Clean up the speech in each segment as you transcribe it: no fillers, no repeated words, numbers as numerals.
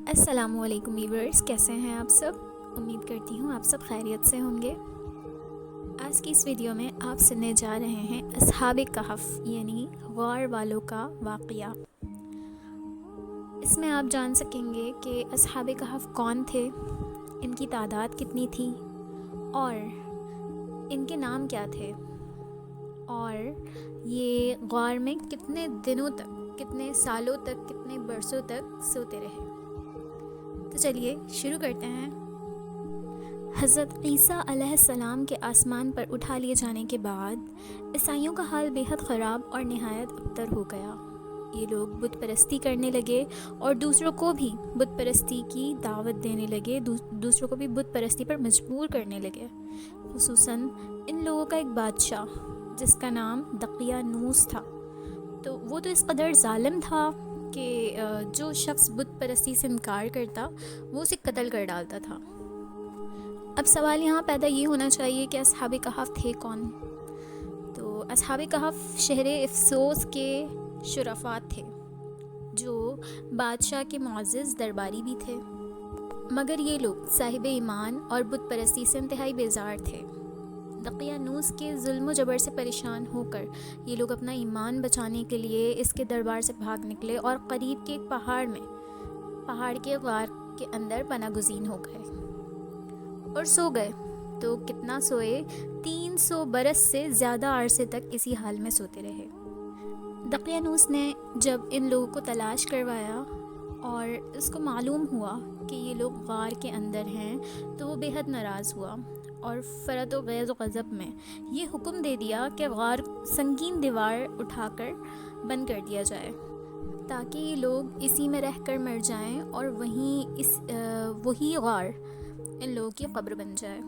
السلام علیکم ویورز، کیسے ہیں آپ سب؟ امید کرتی ہوں آپ سب خیریت سے ہوں گے۔ آج کی اس ویڈیو میں آپ سننے جا رہے ہیں اصحاب کہف یعنی غار والوں کا واقعہ۔ اس میں آپ جان سکیں گے کہ اصحاب کہف کون تھے، ان کی تعداد کتنی تھی اور ان کے نام کیا تھے، اور یہ غار میں کتنے دنوں تک، کتنے سالوں تک، کتنے برسوں تک سوتے رہے۔ تو چلیے شروع کرتے ہیں۔ حضرت عیسیٰ علیہ السلام کے آسمان پر اٹھا لیے جانے کے بعد عیسائیوں کا حال بے حد خراب اور نہایت ابتر ہو گیا۔ یہ لوگ بت پرستی کرنے لگے اور دوسروں کو بھی بت پرستی کی دعوت دینے لگے، دوسروں کو بھی بت پرستی پر مجبور کرنے لگے۔ خصوصاً ان لوگوں کا ایک بادشاہ جس کا نام دقیانوس تھا، تو وہ تو اس قدر ظالم تھا کہ جو شخص بت پرستی سے انکار کرتا وہ اسے قتل کر ڈالتا تھا۔ اب سوال یہاں پیدا یہ ہونا چاہیے کہ اصحاب کہف تھے کون؟ تو اصحاب کہف شہر افسوس کے شرفات تھے، جو بادشاہ کے معزز درباری بھی تھے، مگر یہ لوگ صاحب ایمان اور بت پرستی سے انتہائی بیزار تھے۔ دقیانوس کے ظلم و جبر سے پریشان ہو کر یہ لوگ اپنا ایمان بچانے کے لیے اس کے دربار سے بھاگ نکلے اور قریب کے ایک پہاڑ کے غار کے اندر پناہ گزین ہو گئے اور سو گئے۔ تو کتنا سوئے؟ 300 برس سے زیادہ عرصے تک اسی حال میں سوتے رہے۔ دقیانوس نے جب ان لوگوں کو تلاش کروایا اور اس کو معلوم ہوا کہ یہ لوگ غار کے اندر ہیں، تو وہ بے حد ناراض ہوا اور فرط و غیظ و غضب میں یہ حکم دے دیا کہ غار سنگین دیوار اٹھا کر بند کر دیا جائے، تاکہ یہ لوگ اسی میں رہ کر مر جائیں اور وہی غار ان لوگوں کی قبر بن جائے۔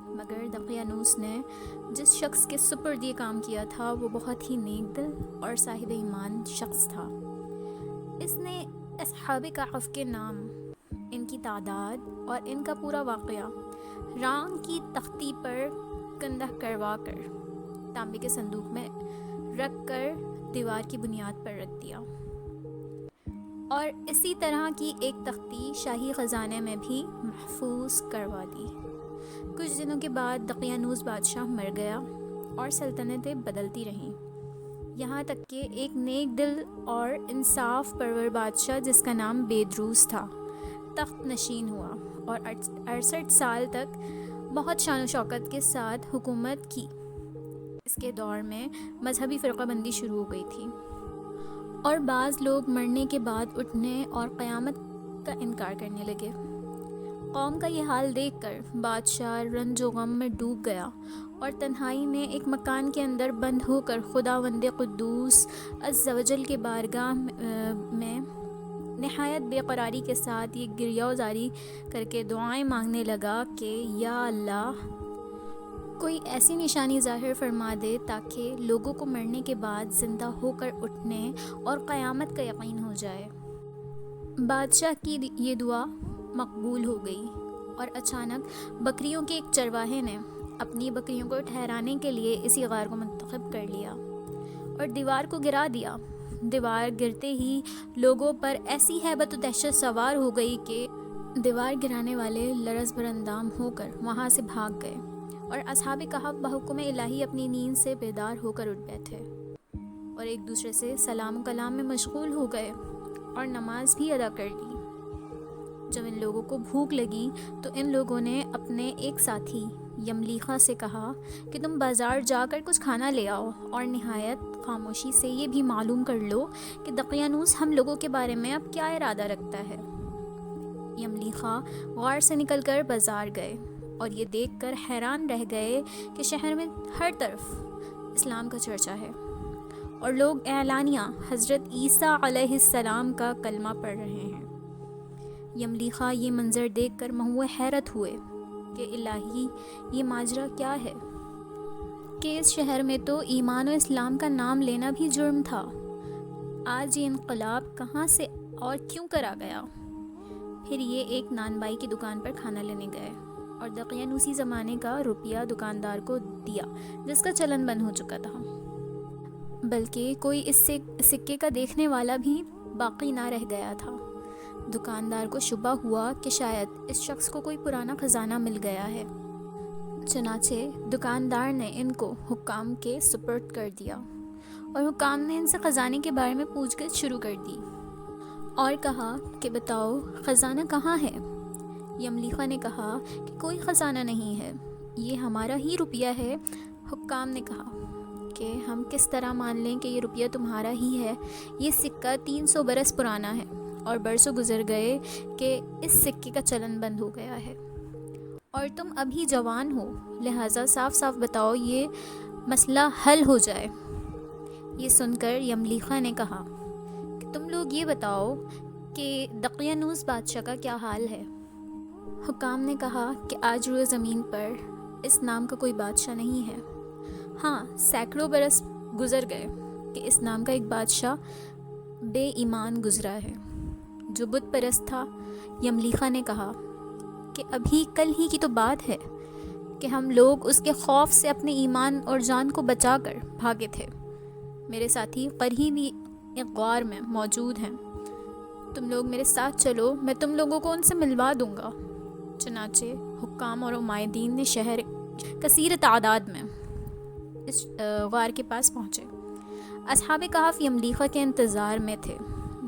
مگر دقیانوس نے جس شخص کے سپرد یہ کام کیا تھا وہ بہت ہی نیک دل اور صاحب ایمان شخص تھا۔ اس نے اصحاب کہف کے نام، ان کی تعداد اور ان کا پورا واقعہ رانگ کی تختی پر کندہ کروا کر تانبے کے صندوق میں رکھ کر دیوار کی بنیاد پر رکھ دیا، اور اسی طرح کی ایک تختی شاہی خزانے میں بھی محفوظ کروا دی۔ کچھ دنوں کے بعد دقیانوس بادشاہ مر گیا اور سلطنتیں بدلتی رہیں، یہاں تک کہ ایک نیک دل اور انصاف پرور بادشاہ جس کا نام بیدروس تھا تخت نشین ہوا اور 68 سال تک بہت شان و شوکت کے ساتھ حکومت کی۔ اس کے دور میں مذہبی فرقہ بندی شروع ہو گئی تھی اور بعض لوگ مرنے کے بعد اٹھنے اور قیامت کا انکار کرنے لگے۔ قوم کا یہ حال دیکھ کر بادشاہ رنج و غم میں ڈوب گیا اور تنہائی میں ایک مکان کے اندر بند ہو کر خداوند قدوس عز و جل کے بارگاہ میں نہایت بے قراری کے ساتھ یہ گریہ وزاری کر کے دعائیں مانگنے لگا کہ یا اللہ، کوئی ایسی نشانی ظاہر فرما دے تاکہ لوگوں کو مرنے کے بعد زندہ ہو کر اٹھنے اور قیامت کا یقین ہو جائے۔ بادشاہ کی یہ دعا مقبول ہو گئی اور اچانک بکریوں کے ایک چرواہے نے اپنی بکریوں کو ٹھہرانے کے لیے اسی غار کو منتخب کر لیا اور دیوار کو گرا دیا۔ دیوار گرتے ہی لوگوں پر ایسی ہیبت و دہشت سوار ہو گئی کہ دیوار گرانے والے لرز براندام ہو کر وہاں سے بھاگ گئے اور اصحاب کہف بحکم الہی اپنی نیند سے بیدار ہو کر اٹھ بیٹھے اور ایک دوسرے سے سلام و کلام میں مشغول ہو گئے اور نماز بھی ادا کر لی۔ جب ان لوگوں کو بھوک لگی تو ان لوگوں نے اپنے ایک ساتھی یملیخا سے کہا کہ تم بازار جا کر کچھ کھانا لے آؤ اور نہایت خاموشی سے یہ بھی معلوم کر لو کہ دقیانوس ہم لوگوں کے بارے میں اب کیا ارادہ رکھتا ہے۔ یملیخا غار سے نکل کر بازار گئے اور یہ دیکھ کر حیران رہ گئے کہ شہر میں ہر طرف اسلام کا چرچا ہے اور لوگ اعلانیہ حضرت عیسیٰ علیہ السلام کا کلمہ پڑھ رہے ہیں۔ یملیخا یہ منظر دیکھ کر مہوے حیرت ہوئے کہ الہی، یہ ماجرا کیا ہے کہ اس شہر میں تو ایمان و اسلام کا نام لینا بھی جرم تھا، آج یہ انقلاب کہاں سے اور کیوں کرا گیا؟ پھر یہ ایک نان بائی کی دکان پر کھانا لینے گئے اور دقیانوسی زمانے کا روپیہ دکاندار کو دیا جس کا چلن بند ہو چکا تھا، بلکہ کوئی اس سکے کا دیکھنے والا بھی باقی نہ رہ گیا تھا۔ دکاندار کو شبہ ہوا کہ شاید اس شخص کو کوئی پرانا خزانہ مل گیا ہے، چنانچہ دکاندار نے ان کو حکام کے سپرد کر دیا، اور حکام نے ان سے خزانے کے بارے میں پوچھ گچھ شروع کر دی اور کہا کہ بتاؤ خزانہ کہاں ہے؟ یملیخا نے کہا کہ کوئی خزانہ نہیں ہے، یہ ہمارا ہی روپیہ ہے۔ حکام نے کہا کہ ہم کس طرح مان لیں کہ یہ روپیہ تمہارا ہی ہے؟ یہ سکہ 300 برس پرانا ہے، اور برسوں گزر گئے کہ اس سکے کا چلن بند ہو گیا ہے، اور تم ابھی جوان ہو، لہٰذا صاف صاف بتاؤ یہ مسئلہ حل ہو جائے۔ یہ سن کر یملیخا نے کہا کہ تم لوگ یہ بتاؤ کہ دقیانوس بادشاہ کا کیا حال ہے؟ حکام نے کہا کہ آج روئے زمین پر اس نام کا کوئی بادشاہ نہیں ہے، ہاں سینکڑوں برس گزر گئے کہ اس نام کا ایک بادشاہ بے ایمان گزرا ہے جو بت پرست تھا۔ یملیخا نے کہا کہ ابھی کل ہی کی تو بات ہے کہ ہم لوگ اس کے خوف سے اپنے ایمان اور جان کو بچا کر بھاگے تھے، میرے ساتھی قریب ہی ایک غار میں موجود ہیں، تم لوگ میرے ساتھ چلو، میں تم لوگوں کو ان سے ملوا دوں گا۔ چنانچہ حکام اور عمائدین نے شہر کثیر تعداد میں اس غار کے پاس پہنچے۔ اصحاب کہف یملیخا کے انتظار میں تھے۔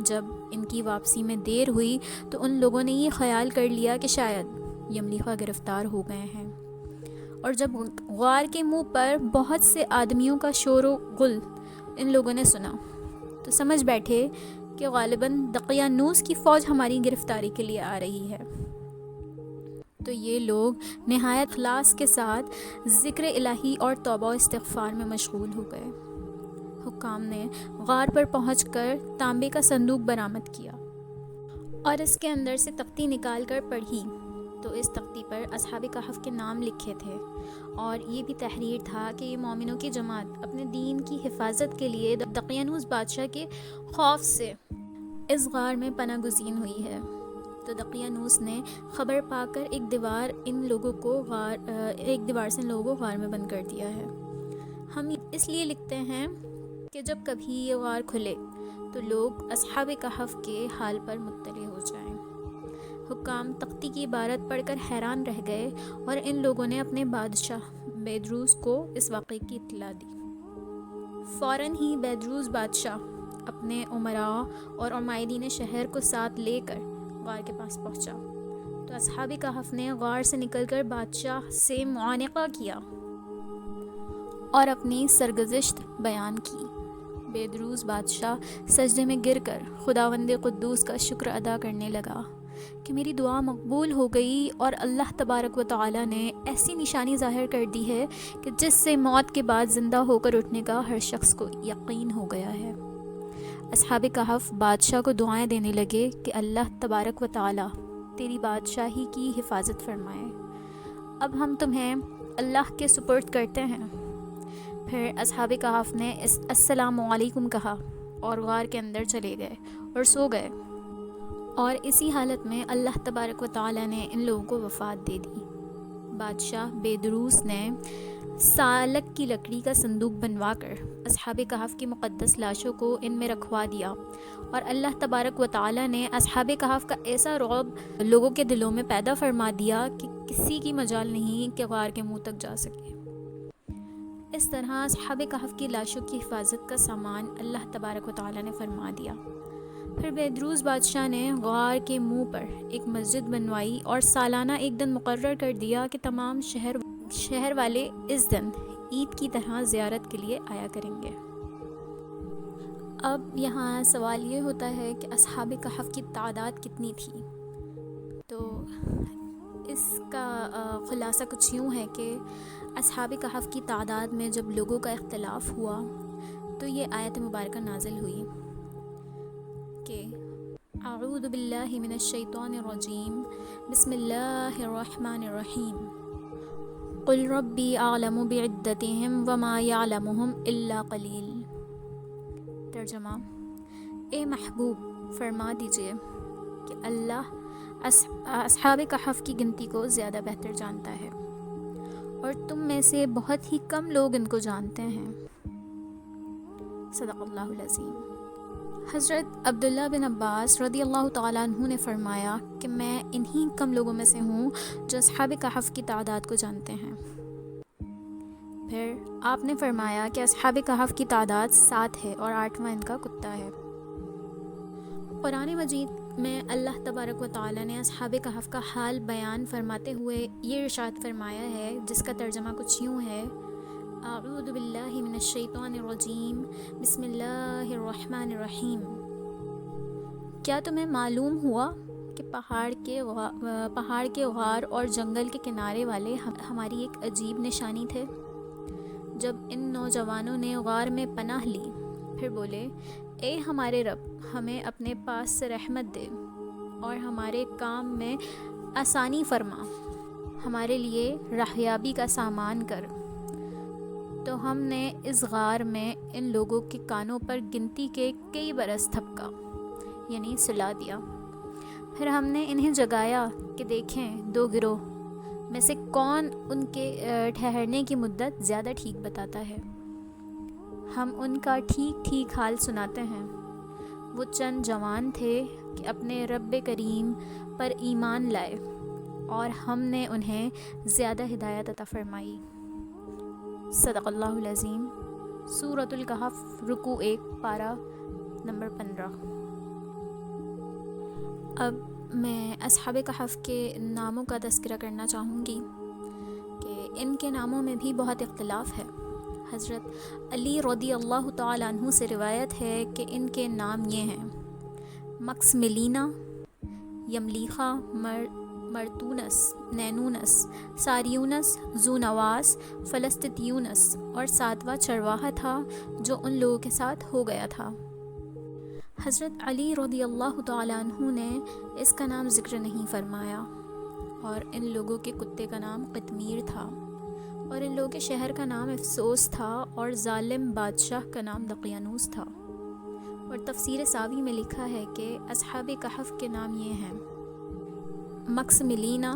جب ان کی واپسی میں دیر ہوئی تو ان لوگوں نے یہ خیال کر لیا کہ شاید یملیخا گرفتار ہو گئے ہیں، اور جب غار کے منہ پر بہت سے آدمیوں کا شور و غل ان لوگوں نے سنا تو سمجھ بیٹھے کہ غالباً دقیانوس کی فوج ہماری گرفتاری کے لیے آ رہی ہے۔ تو یہ لوگ نہایت اخلاص کے ساتھ ذکر الہی اور توبہ و استغفار میں مشغول ہو گئے۔ حکام نے غار پر پہنچ کر تانبے کا صندوق برآمد کیا اور اس کے اندر سے تختی نکال کر پڑھی تو اس تختی پر اصحاب کہف کے نام لکھے تھے، اور یہ بھی تحریر تھا کہ یہ مومنوں کی جماعت اپنے دین کی حفاظت کے لیے دقیانوس بادشاہ کے خوف سے اس غار میں پناہ گزین ہوئی ہے۔ تو دقیانوس نے خبر پا کر ایک دیوار سے ان لوگوں کو غار میں بند کر دیا ہے۔ ہم اس لیے لکھتے ہیں کہ جب کبھی یہ غار کھلے تو لوگ اصحاب کہف کے حال پر مطلع ہو جائیں۔ حکام تختی کی عبارت پڑھ کر حیران رہ گئے، اور ان لوگوں نے اپنے بادشاہ بیدروس کو اس واقعے کی اطلاع دی۔ فوراً ہی بیدروس بادشاہ اپنے امراء اور عمائدین شہر کو ساتھ لے کر غار کے پاس پہنچا تو اصحاب کہف نے غار سے نکل کر بادشاہ سے معانقہ کیا اور اپنی سرگزشت بیان کی۔ بیدروس بادشاہ سجدے میں گر کر خداوند قدوس کا شکر ادا کرنے لگا کہ میری دعا مقبول ہو گئی، اور اللہ تبارک و تعالی نے ایسی نشانی ظاہر کر دی ہے کہ جس سے موت کے بعد زندہ ہو کر اٹھنے کا ہر شخص کو یقین ہو گیا ہے۔ اصحاب کہف بادشاہ کو دعائیں دینے لگے کہ اللہ تبارک و تعالی تیری بادشاہی کی حفاظت فرمائے، اب ہم تمہیں اللہ کے سپرد کرتے ہیں۔ پھر اصحاب کہف نے السلام علیکم کہا اور غار کے اندر چلے گئے اور سو گئے، اور اسی حالت میں اللہ تبارک و تعالی نے ان لوگوں کو وفات دے دی۔ بادشاہ بیدروس نے سالک کی لکڑی کا صندوق بنوا کر اصحاب کہف کی مقدس لاشوں کو ان میں رکھوا دیا، اور اللہ تبارک و تعالی نے اصحاب کہف کا ایسا رعب لوگوں کے دلوں میں پیدا فرما دیا کہ کسی کی مجال نہیں کہ غار کے منہ تک جا سکے۔ اس طرح اصحاب کہف کی لاشوں کی حفاظت کا سامان اللہ تبارک و تعالی نے فرما دیا۔ پھر بیدروس بادشاہ نے غار کے منہ پر ایک مسجد بنوائی اور سالانہ ایک دن مقرر کر دیا کہ تمام شہر والے اس دن عید کی طرح زیارت کے لیے آیا کریں گے۔ اب یہاں سوال یہ ہوتا ہے کہ اصحاب کہف کی تعداد کتنی تھی؟ تو اس کا خلاصہ کچھ یوں ہے کہ اصحاب کہف کی تعداد میں جب لوگوں کا اختلاف ہوا تو یہ آیت مبارکہ نازل ہوئی کہ اعوذ باللہ من الشیطان الرجیم بسم اللہ الرحمن الرحیم قل ربی اعلم بعدتہم وما یعلمہم الا قلیل۔ ترجمہ: اے محبوب فرما دیجئے کہ اللہ اصحاب کہف کی گنتی کو زیادہ بہتر جانتا ہے، اور تم میں سے بہت ہی کم لوگ ان کو جانتے ہیں۔ صدق اللہ العظیم۔ حضرت عبداللہ بن عباس رضی اللہ تعالیٰ عنہ نے فرمایا کہ میں انہی کم لوگوں میں سے ہوں جو اصحاب کہف کی تعداد کو جانتے ہیں۔ پھر آپ نے فرمایا کہ اصحاب کہف کی تعداد 7 ہے اور 8واں ان کا کتا ہے۔ قرآن مجید میں اللہ تبارک و تعالیٰ نے اصحاب کہف کا حال بیان فرماتے ہوئے یہ ارشاد فرمایا ہے، جس کا ترجمہ کچھ یوں ہے: اعوذ باللہ من الشیطان الرجیم، بسم اللہ الرحمن الرحیم۔ کیا تمہیں معلوم ہوا کہ پہاڑ کے غار اور جنگل کے کنارے والے ہماری ایک عجیب نشانی تھے؟ جب ان نوجوانوں نے غار میں پناہ لی، پھر بولے، اے ہمارے رب، ہمیں اپنے پاس سے رحمت دے اور ہمارے کام میں آسانی فرما، ہمارے لیے راہیابی کا سامان کر۔ تو ہم نے اس غار میں ان لوگوں کے کانوں پر گنتی کے کئی برس تھپکا، یعنی سلا دیا۔ پھر ہم نے انہیں جگایا کہ دیکھیں 2 گروہ میں سے کون ان کے ٹھہرنے کی مدت زیادہ ٹھیک بتاتا ہے۔ ہم ان کا ٹھیک ٹھیک حال سناتے ہیں۔ وہ چند جوان تھے کہ اپنے رب کریم پر ایمان لائے اور ہم نے انہیں زیادہ ہدایت عطا فرمائی۔ صدق اللہ العظیم۔ سورۃ الکہف، رکوع 1، پارہ نمبر 15۔ اب میں اصحاب کہف کے ناموں کا تذکرہ کرنا چاہوں گی کہ ان کے ناموں میں بھی بہت اختلاف ہے۔ حضرت علی رضی اللہ تعالیٰ عنہ سے روایت ہے کہ ان کے نام یہ ہیں: مکسملینا، یملیخا، مرتونس، نینونس، ساریونس، زونواس، فلسطیونس، اور 7واں چرواہا تھا جو ان لوگوں کے ساتھ ہو گیا تھا۔ حضرت علی رضی اللہ تعالیٰ عنہ نے اس کا نام ذکر نہیں فرمایا، اور ان لوگوں کے کتے کا نام قطمیر تھا، اور ان لوگوں کے شہر کا نام افسوس تھا، اور ظالم بادشاہ کا نام دقیانوس تھا۔ اور تفسیر ساوی میں لکھا ہے کہ اصحاب کہف کے نام یہ ہیں: مکسملینا،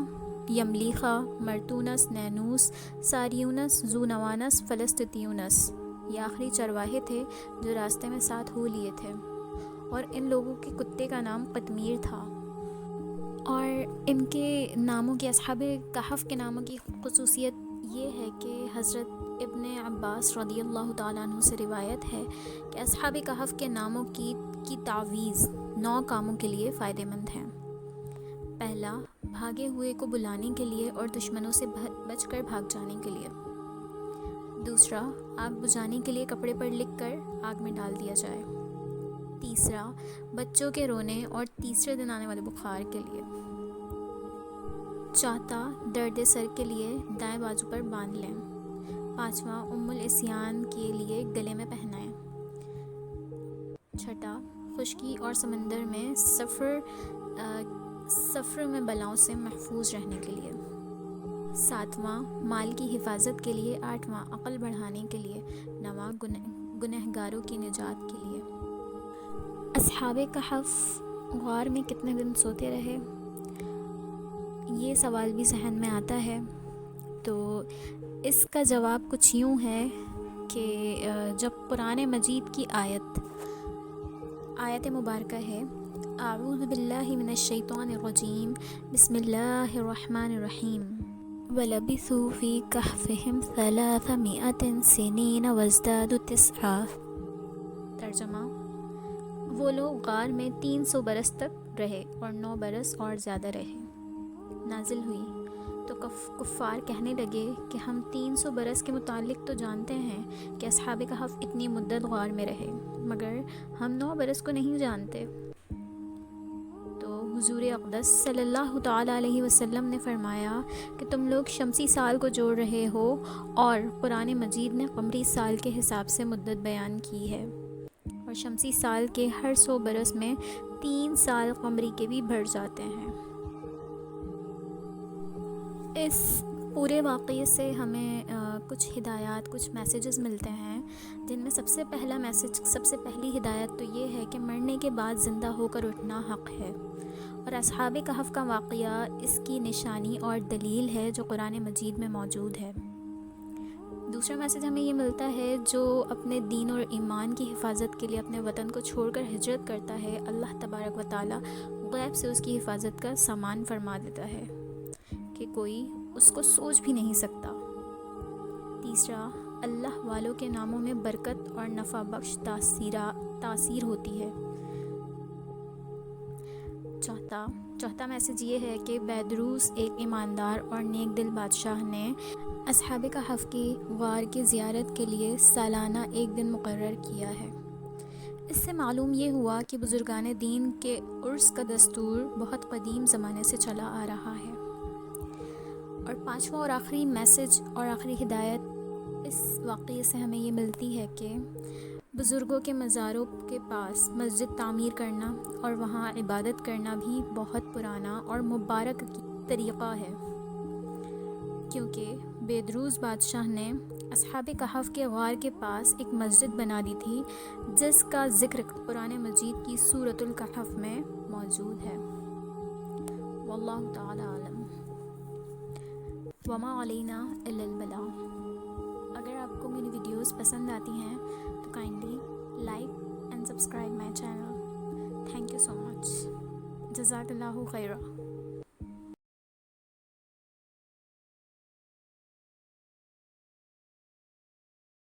یملیخا، مرتونس، نینوس، ساریونس، زونوانس، فلسطیونس۔ یہ آخری چرواہے تھے جو راستے میں ساتھ ہو لیے تھے، اور ان لوگوں کے کتے کا نام قطمیر تھا۔ اور ان کے ناموں کی، اصحاب کہف کے ناموں کی خصوصیت یہ ہے کہ حضرت ابن عباس رضی اللہ تعالیٰ عنہ سے روایت ہے کہ اصحاب کہف کے ناموں کی تعویذ 9 کاموں کے لیے فائدہ مند ہیں۔ پہلا، بھاگے ہوئے کو بلانے کے لیے اور دشمنوں سے بچ کر بھاگ جانے کے لیے۔ دوسرا، آگ بجھانے کے لیے کپڑے پر لکھ کر آگ میں ڈال دیا جائے۔ تیسرا، بچوں کے رونے اور تیسرے دن آنے والے بخار کے لیے۔ چوتھا، درد سر کے لیے دائیں بازو پر باندھ لیں۔ پانچواں، ام العصیان کے لیے گلے میں پہنائیں۔ چھٹا، خشکی اور سمندر میں سفر میں بلاؤں سے محفوظ رہنے کے لیے۔ ساتواں، مال کی حفاظت کے لیے۔ آٹھواں، عقل بڑھانے کے لیے۔ نواں، گنہگاروں کی نجات کے لیے۔ اصحاب کہف غار میں کتنے دن سوتے رہے؟ یہ سوال بھی ذہن میں آتا ہے، تو اس کا جواب کچھ یوں ہے کہ جب قرآن مجید کی آیت مبارکہ ہے: اعوذ باللہ من الشیطان الرجیم، بسم اللہ الرحمن الرحیم، وَلَبِثُوا فِي كَهْفِهِمْ 300 سِنِينَ وَازْدَادُوا 9۔ ترجمہ: وہ لوگ غار میں 300 برس تک رہے اور 9 برس اور زیادہ رہے۔ نازل ہوئی تو کفار کہنے لگے کہ ہم 300 برس کے متعلق تو جانتے ہیں کہ اصحاب کہف اتنی مدت غار میں رہے، مگر ہم 9 برس کو نہیں جانتے۔ تو حضور اقدس صلی اللہ تعالیٰ علیہ وسلم نے فرمایا کہ تم لوگ شمسی سال کو جوڑ رہے ہو، اور قرآن مجید نے قمری سال کے حساب سے مدت بیان کی ہے، اور شمسی سال کے ہر 100 برس میں 3 سال قمری کے بھی بڑھ جاتے ہیں۔ اس پورے واقعے سے ہمیں کچھ ہدایات، کچھ میسیجز ملتے ہیں، جن میں سب سے پہلا میسیج، سب سے پہلی ہدایت تو یہ ہے کہ مرنے کے بعد زندہ ہو کر اٹھنا حق ہے، اور اصحاب کہف کا واقعہ اس کی نشانی اور دلیل ہے جو قرآن مجید میں موجود ہے۔ دوسرا میسیج ہمیں یہ ملتا ہے جو اپنے دین اور ایمان کی حفاظت کے لیے اپنے وطن کو چھوڑ کر ہجرت کرتا ہے، اللہ تبارک و تعالیٰ غیب سے اس کی حفاظت کا سامان فرما دیتا ہے کہ کوئی اس کو سوچ بھی نہیں سکتا۔ تیسرا، اللہ والوں کے ناموں میں برکت اور نفع بخش تاثیر ہوتی ہے۔ چوتھا میسیج یہ ہے کہ بیدروس ایک ایماندار اور نیک دل بادشاہ نے اصحاب کہف کی غار کی زیارت کے لیے سالانہ ایک دن مقرر کیا ہے۔ اس سے معلوم یہ ہوا کہ بزرگان دین کے عرس کا دستور بہت قدیم زمانے سے چلا آ رہا ہے۔ اور پانچواں اور آخری میسیج اور آخری ہدایت اس واقعے سے ہمیں یہ ملتی ہے کہ بزرگوں کے مزاروں کے پاس مسجد تعمیر کرنا اور وہاں عبادت کرنا بھی بہت پرانا اور مبارک طریقہ ہے، کیونکہ بیدروس بادشاہ نے اصحاب کہف کے غار کے پاس ایک مسجد بنا دی تھی جس کا ذکر قرآن مجید کی سورۃ الکہف میں موجود ہے۔ واللہ تعالی عالم، وما علینا الا البلاغ۔ اگر آپ کو میری ویڈیوز پسند آتی ہیں تو kindly like and subscribe my channel. Thank you so much, جزاک اللہ خیرہ۔